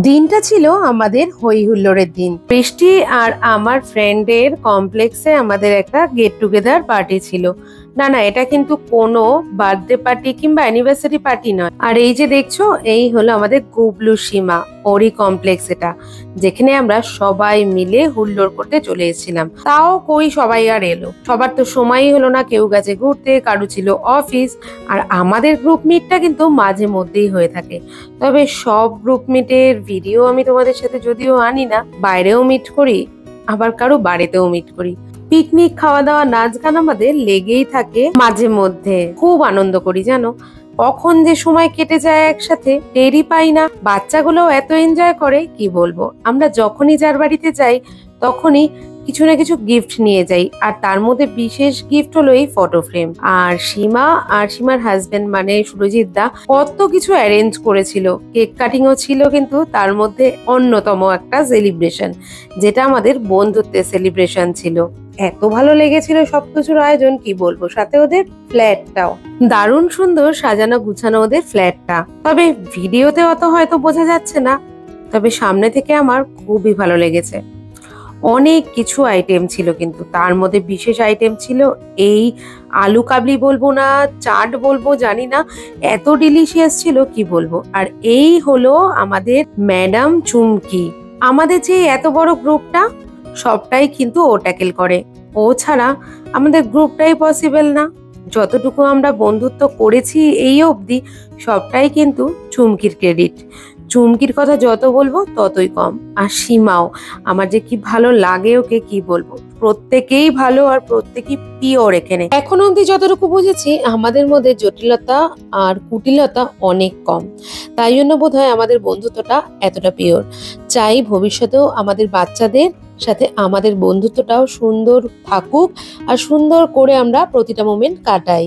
দিনটা ছিল আমাদের হই হুল্লোড়ের দিন। বৃষ্টি আর আমার ফ্রেন্ডের কমপ্লেক্সে আমাদের একটা গেট টুগেদার পার্টি ছিল। না, এটা কিন্তু কোনো বার্থডে পার্টি কিংবা অ্যানিভার্সারি পার্টি নয়। আর এই যে দেখছো, এই হলো আমাদের গুবলু সীমা, ওরই কমপ্লেক্স এটা, যেখানে আমরা সবাই মিলে হুল্লোড় করতে চলে এসেছিলাম। তাও কই সবাই আর এলো, সবার তো সময়ই হলো না। কেউ গেছে ঘুরতে, কারো ছিল অফিস। আর আমাদের গ্রুপ মিটটা কিন্তু মাঝে মধ্যেই হয়ে থাকে। তবে সব গ্রুপ মিটের ভিডিও আমি তোমাদের সাথে যদিও আনি না, বাইরেও মিট করি, আবার কারো বাড়িতেও মিট করি। পিকনিক, খাওয়া দাওয়া, নাচ গান আমাদের লেগেই থাকে। মাঝে মধ্যে খুব আনন্দ করি জানো। কখন যে সময় কেটে যায় একসাথে টেরই পাই না। বাচ্চাগুলোও এত এনজয় করে কি বলবো। আমরা যখনই যার বাড়িতে যাই তখনই কিছু না কিছু গিফট নিয়ে যাই, আর তার মধ্যে বিশেষ গিফট হলো এই ফটো ফ্রেম। আর সীমা আর সীমার হাজবেন্ড মানে সুরজিৎ দা কত কিছু অ্যারেঞ্জ করেছিল। কেক কাটিংও ছিল, কিন্তু তার মধ্যে অন্যতম একটা সেলিব্রেশন, যেটা আমাদের বন্ধুত্বের সেলিব্রেশন ছিল। এত ভালো লেগেছিল সবকিছুর আয়োজন কি বলবো। সাথে ওদের ফ্ল্যাটটাও দারুণ সুন্দর সাজানো গুছানো, ওদের ফ্ল্যাটটা। তবে ভিডিওতে অত হয়তো বোঝা যাচ্ছে না, তবে সামনে থেকে আমার খুবই ভালো লেগেছে। অনেক কিছু আইটেম ছিল, কিন্তু তার মধ্যে বিশেষ আইটেম ছিল এই আলু কাবলি বলবো না চাট বলবো জানি না, এত ডিলিশিয়াস ছিল কি বলবো। আর এই হলো আমাদের ম্যাডাম চুমকি। আমাদের যে এত বড় গ্রুপটা সবটাই কিন্তু ও ট্যাকেল করে। ও ছাড়া আমাদের গ্রুপটাই পসিবল না। যতটুকু আমরা বন্ধুত্ব করেছি এই অবধি সবটাই কিন্তু চুমকির ক্রেডিট। চুমকির কথা যত বলবো ততই কম। আর সীমাও, আমার যে কি ভালো লাগে ওকে কি বলবো। প্রত্যেকেই ভালো আর প্রত্যেকেই পিওর এখানে। এখনো অব্দি যতটুকু বুঝেছি আমাদের মধ্যে জটিলতা আর কুটিলতা অনেক কম। তাই জন্য বোধহয় আমাদের বন্ধুত্বটা এতটা পিওর। চাই ভবিষ্যতেও আমাদের বাচ্চাদের সাথে আমাদের বন্ধুত্বটাও সুন্দর থাকুক, আর সুন্দর করে আমরা প্রতিটা মোমেন্ট কাটাই।